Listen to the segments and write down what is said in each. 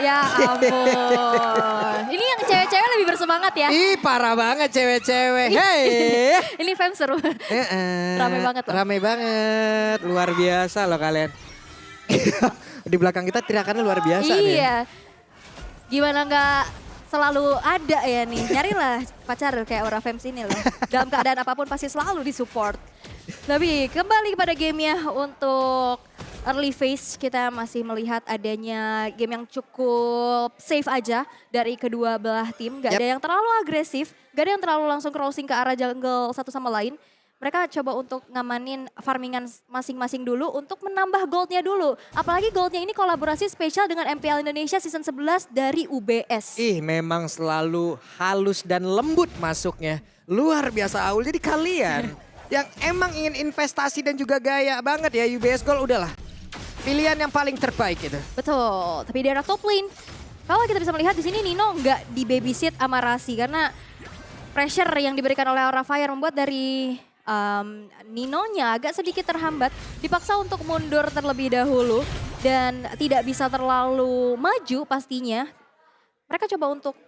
Ya ampun. Ini yang cewek-cewek lebih bersemangat ya. Ih parah banget cewek-cewek. Hey. Ini fans seru. Rame banget loh. Rame banget. Luar biasa loh kalian. Di belakang kita teriakannya luar biasa nih. Iya. Gimana nggak selalu ada ya nih. Nyarilah pacar kayak Aura Fams ini loh. Dalam keadaan apapun pasti selalu disupport. Tapi kembali kepada gamenya untuk early phase kita masih melihat adanya game yang cukup safe aja dari kedua belah tim. Gak ada yang terlalu agresif, gak ada yang terlalu langsung crossing ke arah jungle satu sama lain. Mereka coba untuk ngamanin farmingan masing-masing dulu untuk menambah goldnya dulu. Apalagi goldnya ini kolaborasi spesial dengan MPL Indonesia Season 11 dari UBS. Ih memang selalu halus dan lembut masuknya. Luar biasa Aul. Jadi kalian yang emang ingin investasi dan juga gaya banget ya UBS Gold udahlah. Pilihan yang paling terbaik itu. Betul, tapi di arah top lane, kalau kita bisa melihat di sini Nino nggak di babysit sama Rasi karena pressure yang diberikan oleh Aura Fire membuat dari Ninonya agak sedikit terhambat, dipaksa untuk mundur terlebih dahulu dan tidak bisa terlalu maju pastinya. Mereka coba untuk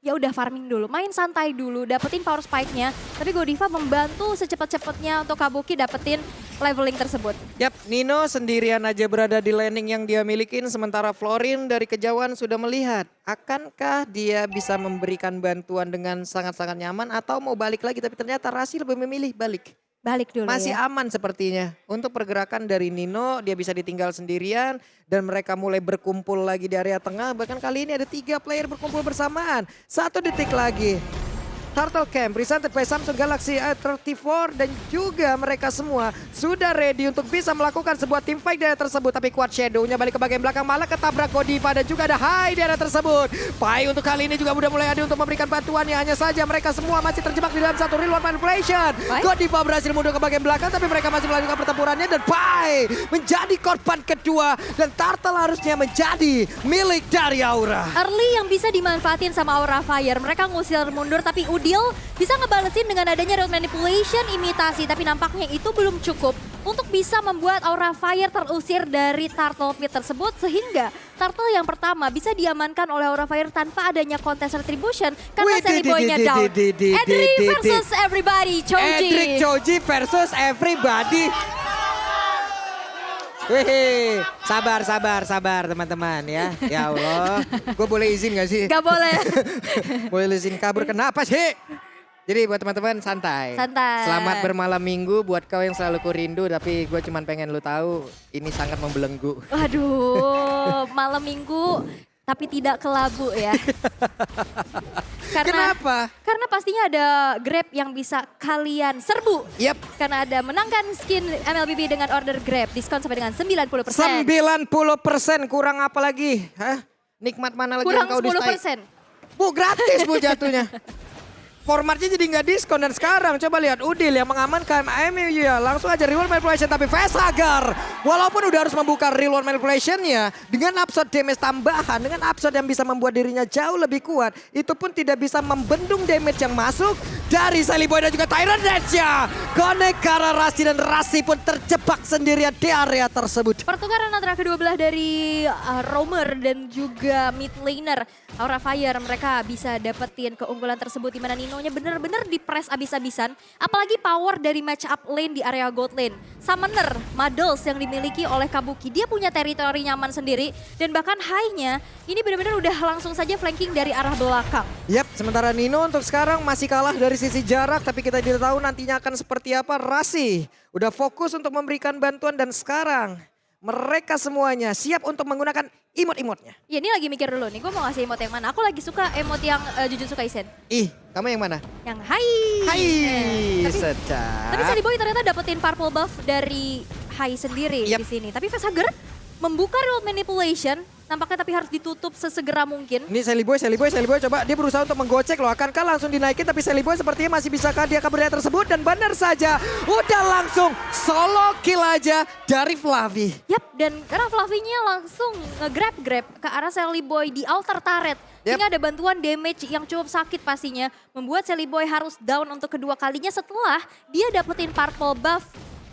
ya udah farming dulu, main santai dulu, dapetin power spike-nya. Tapi Godiva membantu secepat-cepatnya untuk Kabuki dapetin leveling tersebut. Yap, Nino sendirian aja berada di laning yang dia milikin. Sementara Florin dari kejauhan sudah melihat. Akankah dia bisa memberikan bantuan dengan sangat-sangat nyaman atau mau balik lagi. Tapi ternyata Rasi lebih memilih balik. Balik dulu Masih ya. aman sepertinya. Untuk pergerakan dari Nino, dia bisa ditinggal sendirian. Dan mereka mulai berkumpul lagi di area tengah. Bahkan kali ini ada 3 player berkumpul bersamaan. 1 detik lagi. Turtle Camp presented by Samsung Galaxy A34 dan juga mereka semua sudah ready untuk bisa melakukan sebuah team fight di area tersebut. Tapi Quad Shadow-nya balik ke bagian belakang malah ketabrak Godiva dan juga ada Hai di area tersebut. Pai untuk kali ini juga udah mulai ada untuk memberikan bantuannya. Hanya saja mereka semua masih terjebak di dalam satu real one manipulation. Godiva berhasil mundur ke bagian belakang tapi mereka masih melanjutkan pertempurannya dan Pai menjadi korban kedua dan Turtle harusnya menjadi milik dari Aura. Early yang bisa dimanfaatin sama Aura Fire. Mereka ngusir mundur tapi Udil bisa ngebalesin dengan adanya road manipulation imitasi. Tapi nampaknya itu belum cukup untuk bisa membuat Aura Fire terusir dari Turtle Pit tersebut. Sehingga Turtle yang pertama bisa diamankan oleh Aura Fire tanpa adanya contest retribution. Karena Sally Boy-nya down. Edric versus everybody, Choji. Edric Choji versus everybody. Hehe, sabar teman-teman ya. Ya Allah, gue boleh izin gak sih? Gak boleh. Boleh izin kabur, kenapa sih? Jadi buat teman-teman santai. Santai. Selamat bermalam minggu buat kau yang selalu kurindu. Tapi gue cuman pengen lu tahu ini sangat membelenggu. Waduh, malam minggu tapi tidak kelabu ya. Kenapa? Karena pastinya ada Grab yang bisa kalian serbu. Yap. Karena ada menangkan skin MLBB dengan order Grab. Diskon sampai dengan 90%. 90% kurang apa lagi? Hah? Nikmat mana lagi Kurang yang kau distai? 10%. Bu gratis bu jatuhnya. Formatnya jadi nggak diskon dan sekarang coba lihat Udil yang mengamankan MU ya langsung aja real manipulation tapi Vesagar walaupun udah harus membuka real manipulationnya dengan absorb damage tambahan dengan absorb yang bisa membuat dirinya jauh lebih kuat itu pun tidak bisa membendung damage yang masuk dari Sally Boy dan juga Tyrant Dance-nya. Connect karena Rasi dan Rasi pun terjebak sendirian di area tersebut. Pertukaran antara kedua belah dari Roamer dan juga mid laner Aura Fire mereka bisa dapetin keunggulan tersebut di mana Nino-nya bener-bener di-press abis-abisan. Apalagi power dari match up lane di area gold lane. Summoner, Muddles yang dimiliki oleh Kabuki. Dia punya teritori nyaman sendiri. Dan bahkan high-nya ini bener-bener udah langsung saja flanking dari arah belakang. Yap, sementara Nino untuk sekarang masih kalah dari sisi jarak. Tapi kita tidak tahu nantinya akan seperti apa. Rasi udah fokus untuk memberikan bantuan dan sekarang mereka semuanya siap untuk menggunakan emot-emotnya. Ya ini lagi mikir dulu nih, gue mau ngasih emot yang mana. Aku lagi suka emot yang Jujutsu Kaisen. Ih, kamu yang mana? Yang hai. Hai, Tapi secap. Sally Boy ternyata dapetin purple buff dari hai sendiri di sini. Tapi Vesagar membuka real manipulation. Nampaknya tapi harus ditutup sesegera mungkin. Ini Sally Boy coba dia berusaha untuk menggocek loh. Akankah langsung dinaikin tapi Sally Boy sepertinya masih bisakah dia kabur dari tersebut. Dan benar saja udah langsung solo kill aja dari Flavi. Yap, dan karena Flavinya langsung nge-grab ke arah Sally Boy di altar turret. Sehingga ada bantuan damage yang cukup sakit pastinya. Membuat Sally Boy harus down untuk kedua kalinya setelah dia dapetin purple buff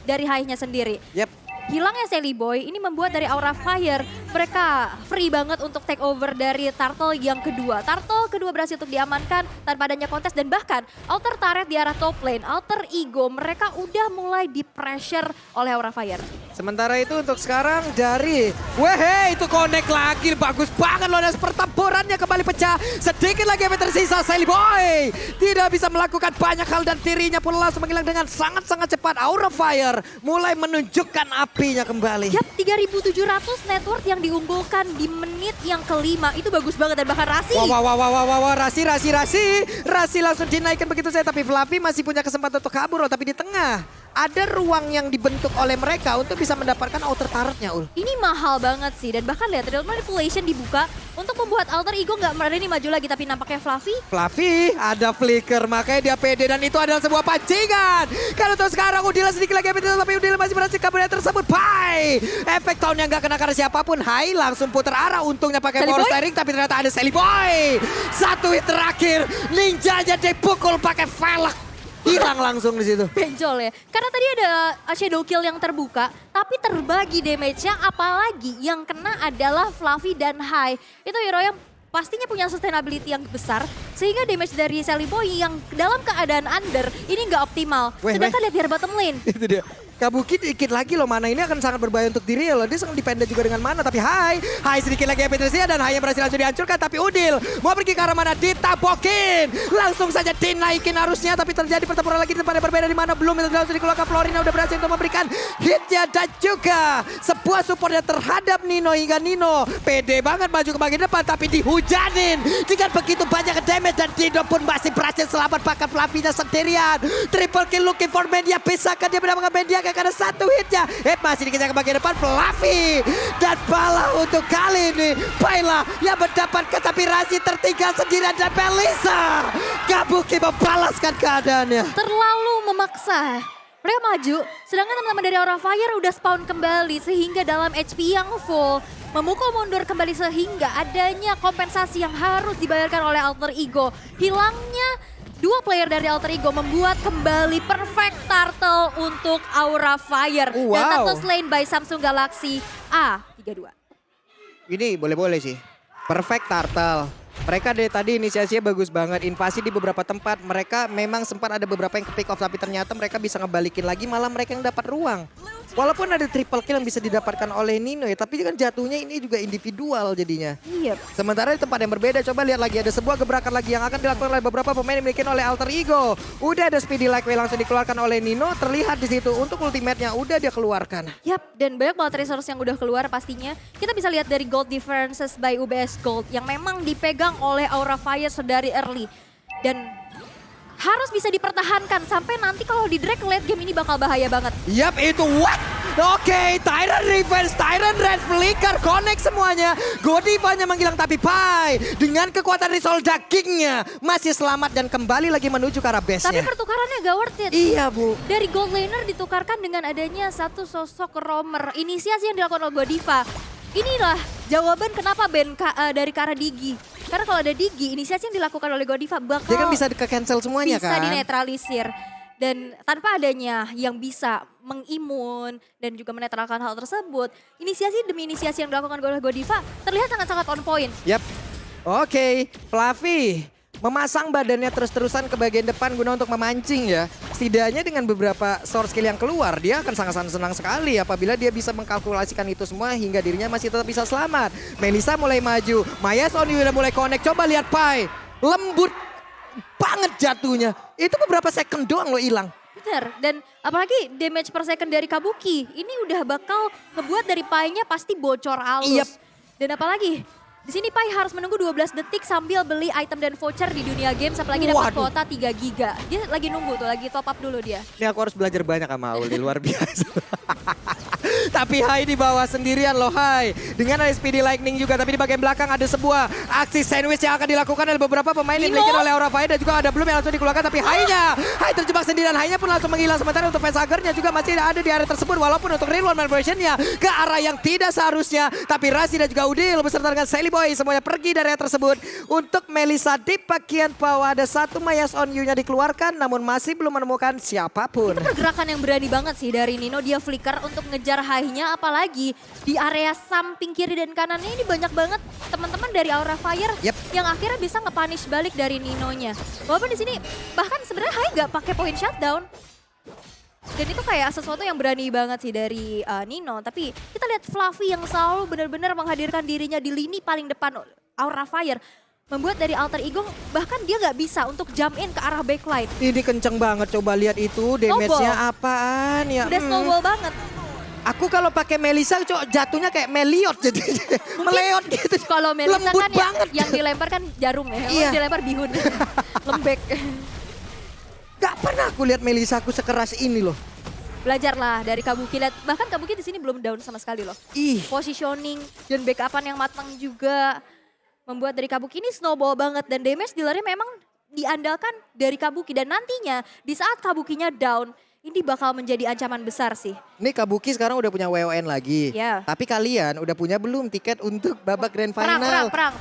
dari high-nya sendiri. Yap. Hilangnya Sally Boy ini membuat dari Aura Fire mereka free banget untuk take over dari Turtle yang kedua. Turtle kedua berhasil untuk diamankan tanpa adanya kontes dan bahkan Outer Turret di arah top lane, Alter Ego mereka udah mulai di pressure oleh Aura Fire. Sementara itu untuk sekarang dari Wehe itu connect lagi, bagus banget loh, dan pertempurannya kembali pecah. Sedikit lagi yang tersisa, Sally Boy tidak bisa melakukan banyak hal dan tirinya pun langsung menghilang dengan sangat-sangat cepat. Aura Fire mulai menunjukkan apinya kembali. Yap, 3.700 net worth yang diunggulkan di menit yang kelima. Itu bagus banget dan bahkan Rasi. Wah, Rasi langsung dinaikkan begitu saja. Tapi Fluffy masih punya kesempatan untuk kabur loh. Tapi di tengah ada ruang yang dibentuk oleh mereka untuk bisa mendapatkan outer turret-nya, Ul. Ini mahal banget sih. Dan bahkan lihat, real manipulation dibuka untuk membuat Alter Ego nggak berani maju lagi. Tapi nampaknya Fluffy ada flicker, makanya dia pede. Dan itu adalah sebuah pancingan. Kalau tuh sekarang Udil sedikit lagi, tapi Udil masih berhasil kabur dari tersebut. Bye! Efek tahunnya nggak kena karena siapapun. Hai, langsung putar arah. Untungnya pakai power steering, tapi ternyata ada Sally Boy. Satu hit terakhir, ninjanya dipukul pakai velg. Hilang langsung di situ. Benjol ya. Karena tadi ada shadow kill yang terbuka, tapi terbagi damage-nya, apalagi yang kena adalah Fluffy dan Hai. Itu hero yang pastinya punya sustainability yang besar, sehingga damage dari Sally Boy yang dalam keadaan under ini nggak optimal. Sedangkan lihat di bottom lane. Itu dia. Kabuki dikit lagi loh, mana ini akan sangat berbahaya untuk diri loh. Dia sangat dependen juga dengan mana, tapi Hai sedikit lagi Petrisia dan Hai yang berhasil langsung dihancurkan. Tapi Udil mau pergi ke arah mana, ditabokin. Langsung saja dinaikin arusnya, tapi terjadi pertempuran lagi di tempat yang berbeda di mana belum itu langsung dikeluarkan. Florina udah berhasil untuk memberikan hitnya dan juga sebuah supportnya terhadap Nino hingga Nino pede banget maju ke bagian depan, tapi dihujanin dengan begitu banyak damage dan Nino pun masih berhasil selamat bahkan Fluffy-nya sendirian. Triple kill looking for Mendia, bisakah dia mendapatkan Mendia? Karena satu hitnya, masih dikejar ke bagian depan Fluffy. Dan bala untuk kali ini Baila yang mendapatkan, tapi Rasi tertinggal sendirian dan Melissa Kabuki membalaskan keadaannya. Terlalu memaksa. Mereka maju, sedangkan teman-teman dari Aura Fire udah spawn kembali sehingga dalam HP yang full memukul mundur kembali sehingga adanya kompensasi yang harus dibayarkan oleh Alter Ego. Hilangnya dua player dari Alter Ego membuat kembali perfect turtle untuk Aura Fire. Wow. Dan turtle slain by Samsung Galaxy A32. Ini boleh-boleh sih. Perfect turtle. Mereka dari tadi inisiasinya bagus banget. Invasi di beberapa tempat. Mereka memang sempat ada beberapa yang ke pick off. Tapi ternyata mereka bisa ngebalikin lagi. Malah mereka yang dapat ruang. Walaupun ada triple kill yang bisa didapatkan oleh Nino ya. Tapi kan jatuhnya ini juga individual jadinya. Iya. Sementara di tempat yang berbeda, coba lihat lagi. Ada sebuah gebrakan lagi yang akan dilakukan oleh beberapa pemain yang dimiliki oleh Alter Ego. Udah ada Speedy Lightway langsung dikeluarkan oleh Nino. Terlihat di situ untuk ultimate-nya udah dia keluarkan. Yap, dan banyak banget resource yang udah keluar pastinya. Kita bisa lihat dari gold differences by UBS Gold yang memang dipegang oleh Aura Fire sedari early. Dan harus bisa dipertahankan sampai nanti kalau di drag late game ini bakal bahaya banget. Yap, itu what? Oke, Tyrant Revenge, Tyrant Red Flicker, connect semuanya. Godivanya menghilang tapi Pai dengan kekuatan Resolve dagingnya masih selamat dan kembali lagi menuju ke arah base-nya. Tapi pertukarannya gak worth it. Iya, Bu. Dari gold laner ditukarkan dengan adanya satu sosok roamer. Inisiasi yang dilakukan oleh Godiva. Inilah jawaban kenapa ban dari Kara Digi. Karena kalau ada Digi, inisiasi yang dilakukan oleh Godiva bakal Dia kan bisa di-cancel semuanya bisa kan. Bisa dinetralisir. Dan tanpa adanya yang bisa mengimun dan juga menetralkan hal tersebut, inisiasi demi inisiasi yang dilakukan oleh Godiva terlihat sangat-sangat on point. Yap. Oke, Fluffy memasang badannya terus-terusan ke bagian depan guna untuk memancing ya. Setidaknya dengan beberapa source skill yang keluar, dia akan sangat-sangat senang sekali apabila dia bisa mengkalkulasikan itu semua hingga dirinya masih tetap bisa selamat. Melissa mulai maju, Maya Sony udah mulai connect, coba lihat Pai. Lembut banget jatuhnya. Itu beberapa second doang lo hilang. Bener, dan apalagi damage per second dari Kabuki, ini udah bakal ngebuat dari Pai-nya pasti bocor halus. Yep. Dan apalagi di sini Pai harus menunggu 12 detik sambil beli item dan voucher di dunia games, apalagi dapat kuota 3 giga. Dia lagi nunggu tuh, lagi top up dulu dia. Ini aku harus belajar banyak sama Auli, luar biasa. Tapi Hai di bawah sendirian loh Hai. Dengan ada Speedy Lightning juga, tapi di bagian belakang ada sebuah aksi sandwich yang akan dilakukan oleh beberapa pemain yang dimiliki oleh Aura Fire dan juga ada Bloom yang langsung dikeluarkan. Tapi Hai terjebak sendirian, Hai-nya pun langsung menghilang. Sementara untuk facehagernya juga masih ada di area tersebut. Walaupun untuk real one versionnya ke arah yang tidak seharusnya. Tapi Rasi dan juga Udil beserta dengan Sally Boy semuanya pergi dari area tersebut. Untuk Melissa di bagian bawah ada satu Mayas on You-nya dikeluarkan namun masih belum menemukan siapapun. Itu pergerakan yang berani banget sih dari Nino. Dia flicker untuk ngejar bahayanya apalagi di area samping kiri dan kanannya ini banyak banget teman-teman dari Aura Fire yang akhirnya bisa nge-punish balik dari Ninonya. Walaupun di sini bahkan sebenarnya Hai nggak pakai point shutdown. Dan itu kayak sesuatu yang berani banget sih dari Nino. Tapi kita lihat Fluffy yang selalu benar-benar menghadirkan dirinya di lini paling depan Aura Fire. Membuat dari Alter Ego bahkan dia nggak bisa untuk jump in ke arah backline. Ini kenceng banget, coba lihat itu damage-nya apaan ya. Udah snowball banget. Aku kalau pakai Melissa jatuhnya kayak Meliot jadi meleot gitu. Kalau Melissa lembut kan banget. yang dilempar kan jarum ya, Iya. dilempar bihun. Lembek. Gak pernah aku lihat Melissa aku sekeras ini loh. Belajarlah dari Kabuki. Bahkan Kabuki di sini belum down sama sekali loh. Ih. Positioning dan backupan yang matang juga membuat dari Kabuki ini snowball banget dan damage dealernya memang diandalkan dari Kabuki dan nantinya di saat Kabukinya down ini bakal menjadi ancaman besar sih. Ini Kabuki sekarang udah punya WON lagi. Ya. Tapi kalian udah punya belum tiket untuk babak grand Perang, final? perang.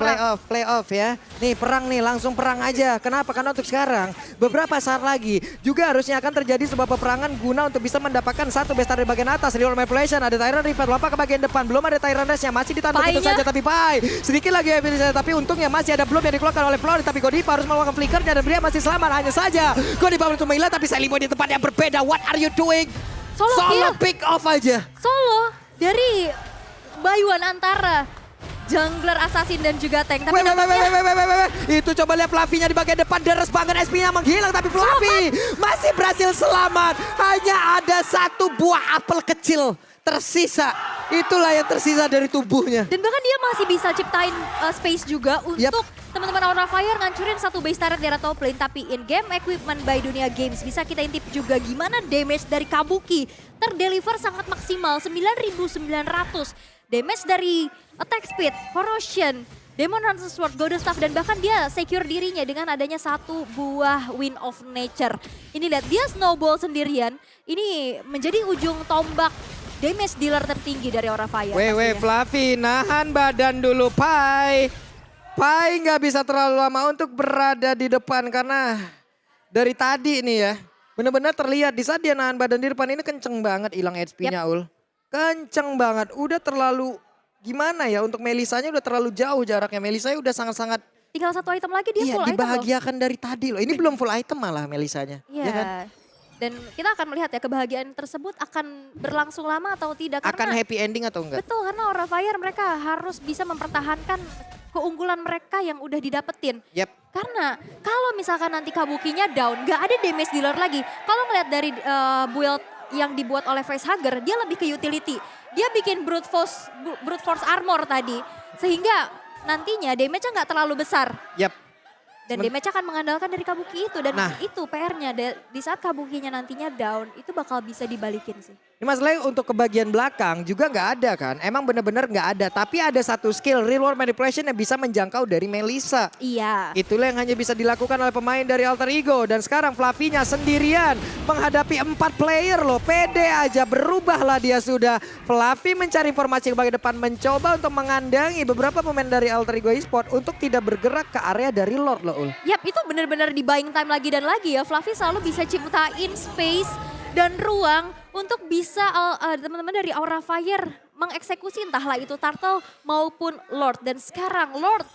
Playoff ya. Nih perang nih, langsung perang aja. Kenapa? Karena untuk sekarang beberapa saat lagi juga harusnya akan terjadi sebuah peperangan guna untuk bisa mendapatkan satu best star di bagian atas. Real manipulation, ada Tyrant Rivet, lompat ke bagian depan. Belum ada Tyrant Dash yang masih ditambah begitu saja. Tapi Pai sedikit lagi tapi untungnya masih ada belum yang dikeluarkan oleh Flori. Tapi Godiva harus melakukan flickernya dan dia masih selamat. Hanya saja Godiva untuk Mila tapi Salibo di tempat yang berbeda. What are you doing? Solo pick off aja. Solo dari Bayuan antara jungler, assassin dan juga tank. Tapi Itu coba lihat Fluffy-nya di bagian depan. Deres banget SP-nya menghilang. Tapi Fluffy masih berhasil selamat. Hanya ada satu buah apel kecil tersisa. Itulah yang tersisa dari tubuhnya. Dan bahkan dia masih bisa ciptain space juga untuk teman-teman Aura Fire ngancurin satu base turret di area top lane. Tapi in game equipment by Dunia Games bisa kita intip juga gimana damage dari Kabuki terdeliver sangat maksimal 9.900. Damage dari attack speed, corrosion, Demon Hunter Sword, Goddess Staff dan bahkan dia secure dirinya dengan adanya satu buah Wind of Nature. Ini lihat dia snowball sendirian. Ini menjadi ujung tombak damage dealer tertinggi dari Aura Fire. Fluffy nahan badan dulu Pai nggak bisa terlalu lama untuk berada di depan karena dari tadi nih ya. Benar-benar terlihat di saat dia nahan badan di depan ini kenceng banget hilang HP-nya Ul. Kenceng banget, udah terlalu gimana ya untuk Melissanya udah terlalu jauh jaraknya. Melissanya udah sangat-sangat. Tinggal satu item lagi dia full item loh. Dibahagiakan dari tadi loh. Ini belum full item malah Melissanya. Iya. Ya kan? Dan kita akan melihat ya kebahagiaan tersebut akan berlangsung lama atau tidak. Akan happy ending atau enggak? Betul, karena Aura Fire mereka harus bisa mempertahankan keunggulan mereka yang udah didapetin. Karena kalau misalkan nanti Kabukinya down, gak ada damage dealer lagi. Kalau ngeliat dari build yang dibuat oleh Facehugger, dia lebih ke utility. Dia bikin brute force armor tadi. Sehingga nantinya damage-nya gak terlalu besar. Dan damage akan mengandalkan dari Kabuki itu. Dan itu PR-nya, di saat Kabukinya nantinya down, itu bakal bisa dibalikin sih. Ini masalahnya untuk ke bagian belakang juga nggak ada kan. Emang bener-bener nggak ada. Tapi ada satu skill real world manipulation yang bisa menjangkau dari Melissa. Iya. Itulah yang hanya bisa dilakukan oleh pemain dari Alter Ego. Dan sekarang Fluffy-nya sendirian menghadapi 4 player loh. Pede aja, berubahlah dia sudah. Fluffy mencari informasi ke bagian depan. Mencoba untuk mengandangi beberapa pemain dari Alter Ego eSport untuk tidak bergerak ke area dari Lord loh Ul. Yap, itu benar-benar di buying time lagi dan lagi ya. Fluffy selalu bisa ciptain space dan ruang untuk bisa teman-teman dari Aura Fire mengeksekusi entahlah itu Turtle maupun Lord. Dan sekarang Lord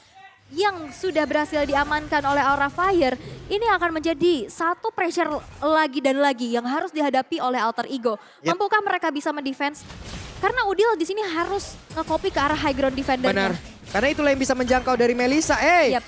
yang sudah berhasil diamankan oleh Aura Fire ini akan menjadi satu pressure lagi dan lagi yang harus dihadapi oleh Alter Ego. Mampukah mereka bisa mendefense? Karena Udil di sini harus nge-copy ke arah high ground defendernya. Benar. Karena itulah yang bisa menjangkau dari Melissa.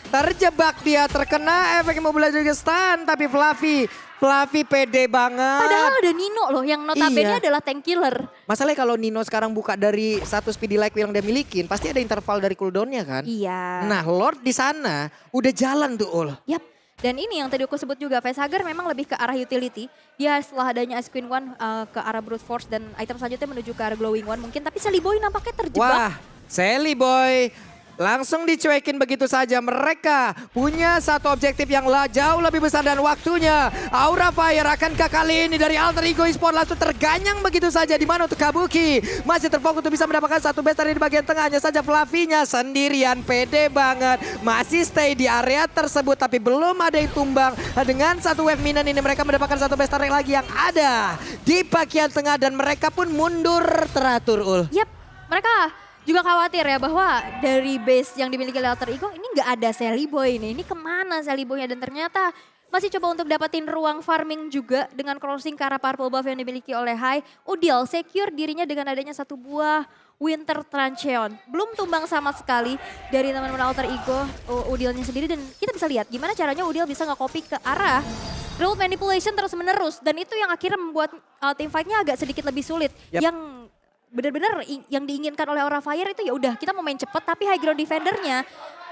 Terjebak dia, terkena efek Immobile juga stun. Tapi Fluffy pede banget. Padahal ada Nino loh yang notabene adalah tank killer. Masalahnya kalau Nino sekarang buka dari satu speedy like yang dia milikin, pasti ada interval dari cooldownnya kan? Iya. Nah Lord di sana udah jalan tuh Ul. Yap. Dan ini yang tadi aku sebut juga, Facehugger memang lebih ke arah utility. Dia setelah adanya Ice Queen One ke arah Brute Force dan item selanjutnya menuju ke arah Glowing One mungkin. Tapi Sally Boy nampaknya terjebak. Wah, Sally Boy Langsung dicuekin begitu saja. Mereka punya satu objektif yang jauh lebih besar dan waktunya. Aura Fire akankah kali ini dari Alter Ego Esports langsung terganyang begitu saja. Di mana untuk Kabuki masih terfokus untuk bisa mendapatkan satu base dari bagian tengahnya saja. Flavinya sendirian, pede banget. Masih stay di area tersebut tapi belum ada yang tumbang. Dengan satu wave minion ini mereka mendapatkan satu base tarik lagi yang ada di bagian tengah dan mereka pun mundur teratur, Ul. Yap, mereka juga khawatir ya bahwa dari base yang dimiliki oleh Alter Ego ini nggak ada Sally Boy nih. Ini kemana Sally Boy-nya, dan ternyata masih coba untuk dapetin ruang farming juga dengan crossing ke arah purple buff yang dimiliki oleh Hai. Udil secure dirinya dengan adanya satu buah Winter Trancheon. Belum tumbang sama sekali dari teman-teman Alter Ego Udilnya sendiri, dan kita bisa lihat gimana caranya Udil bisa nge-copy ke arah road manipulation terus menerus, dan itu yang akhirnya membuat team fight-nya agak sedikit lebih sulit. Yep. Yang benar-benar yang diinginkan oleh Aura Fire itu ya udah kita mau main cepet, tapi high ground defendernya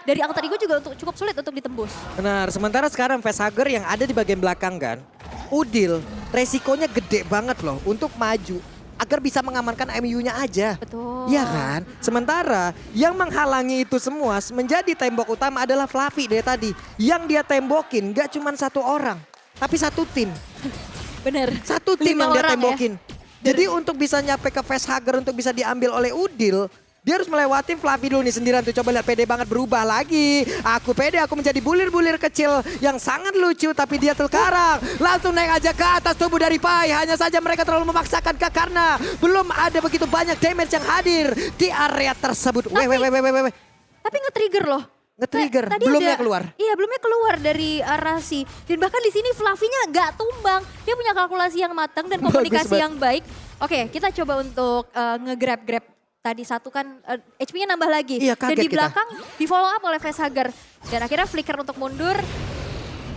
dari Alter Ego juga cukup sulit untuk ditembus. Benar, sementara sekarang Facehugger yang ada di bagian belakang kan, Udil resikonya gede banget loh untuk maju agar bisa mengamankan MU-nya aja. Betul. Iya kan? Sementara yang menghalangi itu semua menjadi tembok utama adalah Fluffy dari tadi. Yang dia tembokin gak cuma satu orang, tapi satu tim. Bener. Satu tim 5 yang dia orang tembokin. Jadi untuk bisa nyampe ke Facehugger untuk bisa diambil oleh Udil, dia harus melewati Fluffy dulu nih sendirian tuh. Coba lihat, pede banget berubah lagi. Aku pede, aku menjadi bulir-bulir kecil yang sangat lucu. Tapi dia sekarang langsung naik aja ke atas tubuh dari Pai. Hanya saja mereka terlalu memaksakan karena belum ada begitu banyak damage yang hadir di area tersebut. Tapi nge-trigger loh. Nge-trigger, Tadi belumnya ada- keluar. Iya, belumnya keluar dari Rasi. Dan bahkan di sini Fluffy-nya nggak tumbang. Dia punya kalkulasi yang matang dan Bagus komunikasi banget. yang baik. Oke, kita coba untuk nge-grab-grab. Tadi satu kan HP-nya nambah lagi. Iya, dan kaget di kita. belakang di follow up oleh Facehugger. Dan akhirnya flicker untuk mundur.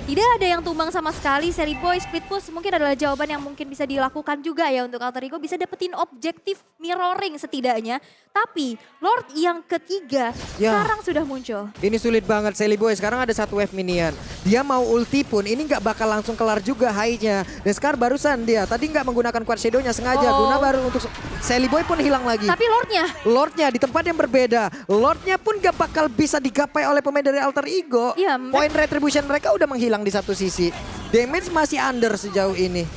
Tidak ada yang tumbang sama sekali. Sally Boy, split push mungkin adalah jawaban yang mungkin bisa dilakukan juga ya untuk Alter Ego. Bisa dapetin objektif mirroring setidaknya. Tapi Lord yang ketiga Ya. sekarang sudah muncul. Ini sulit banget Sally Boy, sekarang ada satu wave minion. Dia mau ulti pun, ini nggak bakal langsung kelar juga high-nya. Dan sekarang barusan dia, tadi nggak menggunakan Quad Shadow-nya sengaja. Oh. Guna baru untuk Sally Boy pun hilang lagi. Tapi Lordnya Lordnya di tempat yang berbeda. Lordnya pun gak bakal bisa digapai oleh pemain dari Alter Ego. Iya, Point retribution mereka udah menghilang di satu sisi. Damage masih under sejauh ini.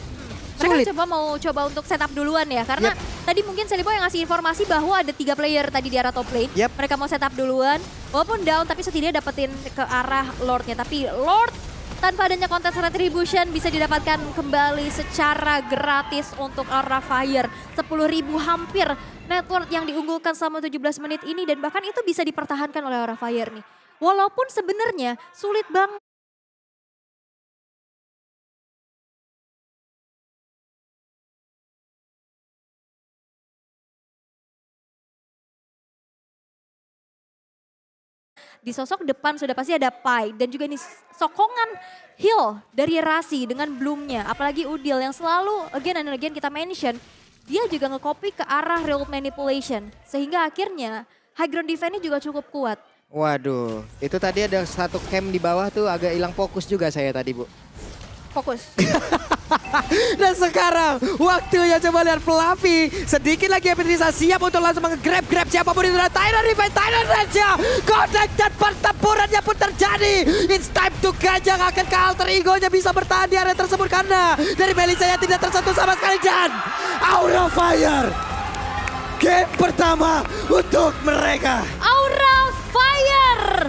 Sulit. mereka coba untuk setup duluan ya. Karena tadi mungkin Sally Boy yang ngasih informasi bahwa ada 3 player tadi di arah top lane. Yep. Mereka mau setup duluan. Walaupun down tapi setidaknya dapetin ke arah Lordnya. Tapi Lord tanpa adanya kontes retribution bisa didapatkan kembali secara gratis untuk Aura Fire. 10.000 hampir network yang diunggulkan selama 17 menit ini. Dan bahkan itu bisa dipertahankan oleh Aura Fire nih. Walaupun sebenarnya sulit banget. Di sosok depan sudah pasti ada Pai dan juga ini sokongan heal dari Rasi dengan Bloomnya. Apalagi Udil yang selalu again and again kita mention, dia juga nge-copy ke arah real manipulation. Sehingga akhirnya high ground defense-nya juga cukup kuat. Waduh, itu tadi ada satu camp di bawah tuh agak hilang fokus juga saya tadi, Bu. Fokus. Dan sekarang waktunya coba lihat Fluffy. Sedikit lagi Epitrisa siap untuk langsung nge-grab siapapun itu. Tyler Revenge, Tyler Raja. Connect dan pertempurannya pun terjadi. It's time to gajang, akan ke Alter Ego-nya bisa bertahan di area tersebut. Karena dari Melissa yang tidak tersentuh sama sekali. Dan Aura Fire. Game pertama untuk mereka. Aura Fire!